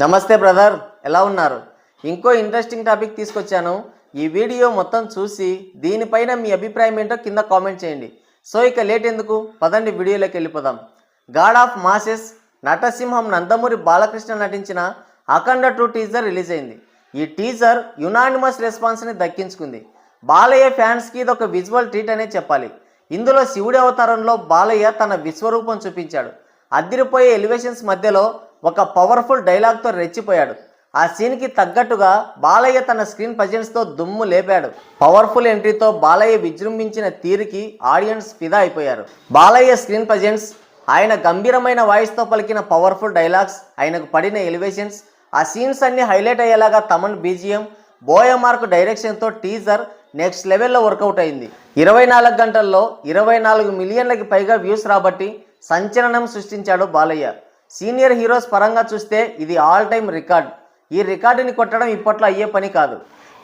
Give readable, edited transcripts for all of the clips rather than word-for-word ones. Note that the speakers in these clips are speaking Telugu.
నమస్తే బ్రదర్, ఎలా ఉన్నారు? ఇంకో ఇంట్రెస్టింగ్ టాపిక్ తీసుకొచ్చాను. ఈ వీడియో మొత్తం చూసి దీనిపైన మీ అభిప్రాయం ఏంటో కింద కామెంట్ చేయండి. సో ఇక లేట్ ఎందుకు, పదండి వీడియోలోకి వెళ్ళిపోదాం. గాడ్ ఆఫ్ మాసెస్ నటసింహం నందమూరి బాలకృష్ణ నటించిన అఖండ 2 టీజర్ రిలీజ్ అయింది. ఈ టీజర్ యునానిమస్ రెస్పాన్స్ని దక్కించుకుంది. బాలయ్య ఫ్యాన్స్కి ఇది ఒక విజువల్ ట్రీట్ అనే చెప్పాలి. ఇందులో శివుడి అవతారంలో బాలయ్య తన విశ్వరూపం చూపించాడు. అదిరిపోయే ఎలివేషన్స్ మధ్యలో ఒక పవర్ఫుల్ డైలాగ్తో రెచ్చిపోయాడు. ఆ సీన్కి తగ్గట్టుగా బాలయ్య తన స్క్రీన్ ప్రజెన్స్తో దుమ్ము లేపాడు. పవర్ఫుల్ ఎంట్రీతో బాలయ్య విజృంభించిన తీరుకి ఆడియన్స్ ఫిదా అయిపోయారు. బాలయ్య స్క్రీన్ ప్రజెన్స్, ఆయన గంభీరమైన వాయిస్తో పలికిన పవర్ఫుల్ డైలాగ్స్, ఆయనకు పడిన ఎలివేషన్స్, ఆ సీన్స్ అన్ని హైలైట్ అయ్యేలాగా తమన్ బీజిఎం, బోయమార్క్ డైరెక్షన్తో టీజర్ నెక్స్ట్ లెవెల్లో వర్కౌట్ అయింది. 24 గంటల్లో 24 మిలియన్లకి పైగా వ్యూస్ రాబట్టి సంచలనం సృష్టించాడు బాలయ్య. సీనియర్ హీరోస్ పరంగా చూస్తే ఇది ఆల్ టైమ్ రికార్డ్. ఈ రికార్డుని కొట్టడం ఇప్పట్లో అయ్యే పని కాదు.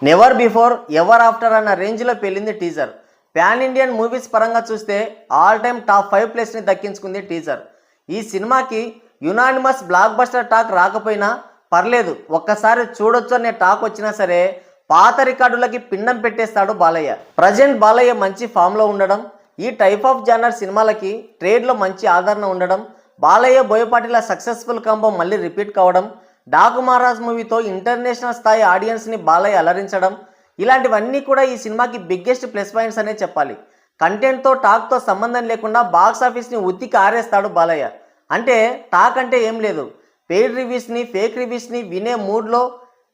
నెవర్ బిఫోర్ ఎవర్ ఆఫ్టర్ అన్న రేంజ్లో పెళ్ళింది టీజర్. పాన్ ఇండియన్ మూవీస్ పరంగా చూస్తే ఆల్ టైమ్ టాప్ 5 ప్లేస్ని దక్కించుకుంది టీజర్. ఈ సినిమాకి యునానిమస్ బ్లాక్ బస్టర్ టాక్ రాకపోయినా పర్లేదు, ఒక్కసారి చూడొచ్చు అనే టాక్ వచ్చినా సరే పాత రికార్డులకి పిండం పెట్టేస్తాడు బాలయ్య. ప్రజెంట్ బాలయ్య మంచి ఫామ్లో ఉండడం, ఈ టైప్ ఆఫ్ జానర్ సినిమాలకి ట్రేడ్లో మంచి ఆదరణ ఉండడం, బాలయ్య బోయపాటిల సక్సెస్ఫుల్ కాంబో మళ్ళీ రిపీట్ కావడం, డాకు మహారాజ్ మూవీతో ఇంటర్నేషనల్ స్థాయి ఆడియన్స్ని బాలయ్య అలరించడం, ఇలాంటివన్నీ కూడా ఈ సినిమాకి బిగ్గెస్ట్ ప్లస్ పాయింట్స్ అనే చెప్పాలి. కంటెంట్తో టాక్తో సంబంధం లేకుండా బాక్స్ ఆఫీస్ని ఉత్తికి ఆరేస్తాడు బాలయ్య. అంటే టాక్ అంటే ఏం లేదు, పెయిడ్ రివ్యూస్ని ఫేక్ రివ్యూస్ని వినే మూడ్లో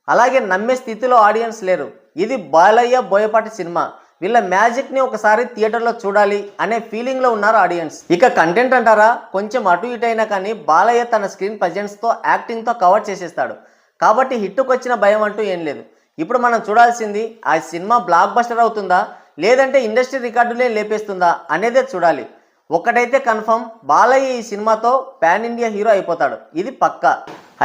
అలాగే నమ్మే స్థితిలో ఆడియన్స్ లేరు. ఇది బాలయ్య బోయపాటి సినిమా, వీళ్ళ మ్యాజిక్ని ఒకసారి థియేటర్లో చూడాలి అనే ఫీలింగ్లో ఉన్నారు ఆడియన్స్. ఇక కంటెంట్ అంటారా, కొంచెం అటు ఇటు అయినా కానీ బాలయ్య తన స్క్రీన్ ప్రజెన్స్తో యాక్టింగ్తో కవర్ చేసేస్తాడు. కాబట్టి హిట్టుకు వచ్చిన భయం అంటూ ఏం లేదు. ఇప్పుడు మనం చూడాల్సింది ఆ సినిమా బ్లాక్ బస్టర్ అవుతుందా లేదంటే ఇండస్ట్రీ రికార్డులే లేపేస్తుందా అనేదే చూడాలి. ఒకటైతే కన్ఫర్మ్, బాలయ్య ఈ సినిమాతో పాన్ ఇండియా హీరో అయిపోతాడు, ఇది పక్కా.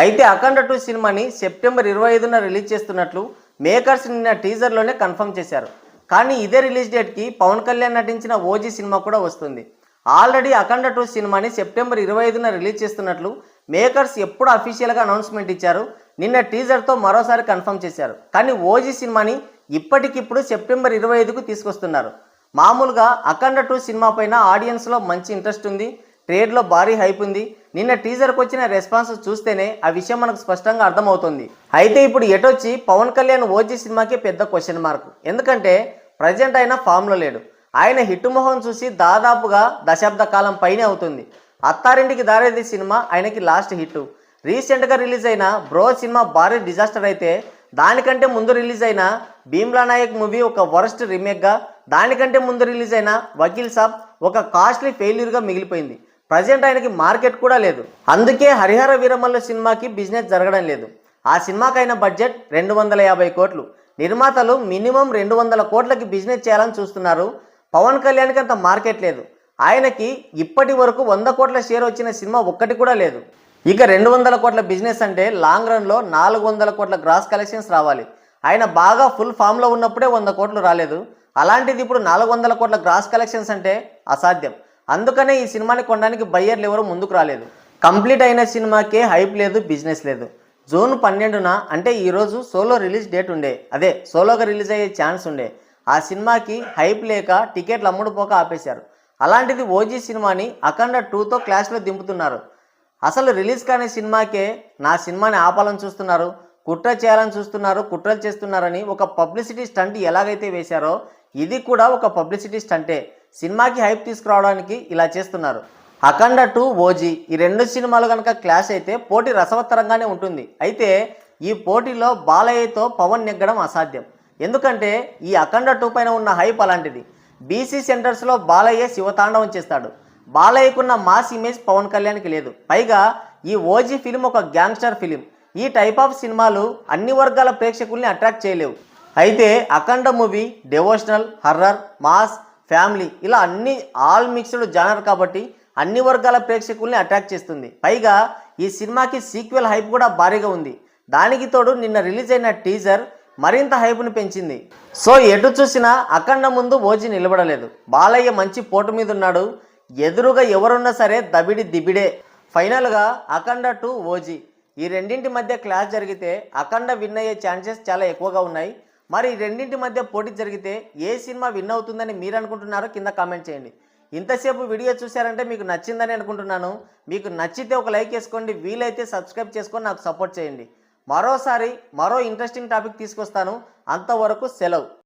అయితే అఖండ 2 సినిమాని సెప్టెంబర్ 25న రిలీజ్ చేస్తున్నట్లు మేకర్స్ నిన్న టీజర్లోనే కన్ఫర్మ్ చేశారు. కానీ ఇదే రిలీజ్ డేట్కి పవన్ కళ్యాణ్ నటించిన ఓజీ సినిమా కూడా వస్తుంది. ఆల్రెడీ అఖండ 2 సినిమాని సెప్టెంబర్ 25న రిలీజ్ చేస్తున్నట్లు మేకర్స్ ఎప్పుడు అఫీషియల్గా అనౌన్స్మెంట్ ఇచ్చారు, నిన్న టీజర్తో మరోసారి కన్ఫర్మ్ చేశారు. కానీ ఓజీ సినిమాని ఇప్పటికిప్పుడు సెప్టెంబర్ 25కు తీసుకొస్తున్నారు. మామూలుగా అఖండ 2 సినిమా పైన ఆడియన్స్లో మంచి ఇంట్రెస్ట్ ఉంది, ట్రేడ్లో భారీ హైప్ ఉంది. నిన్న టీజర్కి వచ్చిన రెస్పాన్స్ చూస్తేనే ఆ విషయం మనకు స్పష్టంగా అర్థమవుతుంది. అయితే ఇప్పుడు ఎటొచ్చి పవన్ కళ్యాణ్ ఓజీ సినిమాకి పెద్ద క్వశ్చన్ మార్క్. ఎందుకంటే ప్రజెంట్ ఆయన ఫామ్లో లేడు. ఆయన హిట్ మొహం చూసి దాదాపుగా దశాబ్ద కాలం పైనే అవుతుంది. అత్తారింటికి దారేది సినిమా ఆయనకి లాస్ట్ హిట్. రీసెంట్గా రిలీజ్ అయిన బ్రో సినిమా భారీ డిజాస్టర్ అయితే, దానికంటే ముందు రిలీజ్ అయిన భీమ్లా నాయక్ మూవీ ఒక వరస్ట్ రీమేక్గా, దానికంటే ముందు రిలీజ్ అయిన వకీల్ సాబ్ ఒక కాస్ట్లీ ఫెయిల్యూర్గా మిగిలిపోయింది. ప్రజెంట్ ఆయనకి మార్కెట్ కూడా లేదు. అందుకే హరిహర వీరమల్లు సినిమాకి బిజినెస్ జరగడం లేదు. ఆ సినిమాకైన బడ్జెట్ 250 కోట్లు. నిర్మాతలు మినిమం 200 కోట్లకి బిజినెస్ చేయాలని చూస్తున్నారు. పవన్ కళ్యాణ్కి అంత మార్కెట్ లేదు. ఆయనకి ఇప్పటి వరకు 100 కోట్ల షేర్ వచ్చిన సినిమా ఒక్కటి కూడా లేదు. ఇక 200 కోట్ల బిజినెస్ అంటే లాంగ్ రన్లో 400 కోట్ల గ్రాస్ కలెక్షన్స్ రావాలి. ఆయన బాగా ఫుల్ ఫామ్లో ఉన్నప్పుడే 100 కోట్లు రాలేదు. అలాంటిది ఇప్పుడు 400 కోట్ల గ్రాస్ కలెక్షన్స్ అంటే అసాధ్యం. అందుకనే ఈ సినిమాని కొనడానికి బయ్యర్లు ఎవరు ముందుకు రాలేదు. కంప్లీట్ అయిన సినిమాకే హైప్ లేదు, బిజినెస్ లేదు. జూన్ 12న అంటే ఈరోజు సోలో రిలీజ్ డేట్ ఉండే, అదే సోలోగా రిలీజ్ అయ్యే ఛాన్స్ ఉండే. ఆ సినిమాకి హైప్ లేక టికెట్లు అమ్ముడుపోక ఆపేశారు. అలాంటిది ఓజీ సినిమాని అఖండ 2తో క్లాష్లో దింపుతున్నారు. అసలు రిలీజ్ కాని సినిమాకే నా సినిమాని ఆపాలని చూస్తున్నారు, కుట్ర చేయాలని చూస్తున్నారు, కుట్రలు చేస్తున్నారని ఒక పబ్లిసిటీ స్టంట్ ఎలాగైతే వేశారో ఇది కూడా ఒక పబ్లిసిటీ స్టంటే. సినిమాకి హైప్ తీసుకురావడానికి ఇలా చేస్తున్నారు. అఖండ 2 ఓజీ ఈ 2 సినిమాలు కనుక క్లాష్ అయితే పోటీ రసవత్తరంగానే ఉంటుంది. అయితే ఈ పోటీలో బాలయ్యతో పవన్ నెగ్గడం అసాధ్యం. ఎందుకంటే ఈ అఖండ 2 పైన ఉన్న హైప్ అలాంటిది. బీసీ సెంటర్స్లో బాలయ్య శివతాండవం చేస్తాడు. బాలయ్యకున్న మాస్ ఇమేజ్ పవన్ కళ్యాణ్కి లేదు. పైగా ఈ ఓజీ ఫిలిం ఒక గ్యాంగ్స్టర్ ఫిలిం. ఈ టైప్ ఆఫ్ సినిమాలు అన్ని వర్గాల ప్రేక్షకుల్ని అట్రాక్ట్ చేయలేవు. అయితే Akhanda movie devotional, horror, mass, family ఇలా అన్ని ఆల్ మిక్స్డ్ జానర్ కాబట్టి అన్ని వర్గాల ప్రేక్షకుల్ని అట్రాక్ట్ చేస్తుంది. పైగా ఈ సినిమాకి సీక్వెల్ హైప్ కూడా భారీగా ఉంది. దానికి తోడు నిన్న రిలీజ్ అయిన టీజర్ మరింత హైప్ను పెంచింది. సో ఎటు చూసినా అఖండ ముందు ఓజీ నిలబడలేదు. బాలయ్య మంచి పోటు మీద ఉన్నాడు. ఎదురుగా ఎవరున్నా సరే దబిడి దిబిడే. ఫైనల్గా అఖండ 2 ఓజీ ఈ రెండింటి మధ్య క్లాష్ జరిగితే అఖండ విన్ అయ్యే ఛాన్సెస్ చాలా ఎక్కువగా ఉన్నాయి. మరి ఈ రెండింటి మధ్య పోటీ జరిగితే ఏ సినిమా విన్ అవుతుందని మీరు అనుకుంటున్నారో కింద కామెంట్ చేయండి. ఇంతసేపు వీడియో చూశారంటే మీకు నచ్చిందని అనుకుంటున్నాను. మీకు నచ్చితే ఒక లైక్ వేసుకోండి, వీలైతే సబ్స్క్రైబ్ చేసుకొని నాకు సపోర్ట్ చేయండి. మరోసారి మరో ఇంట్రెస్టింగ్ టాపిక్ తీసుకొస్తాను. అంతవరకు సెలవు.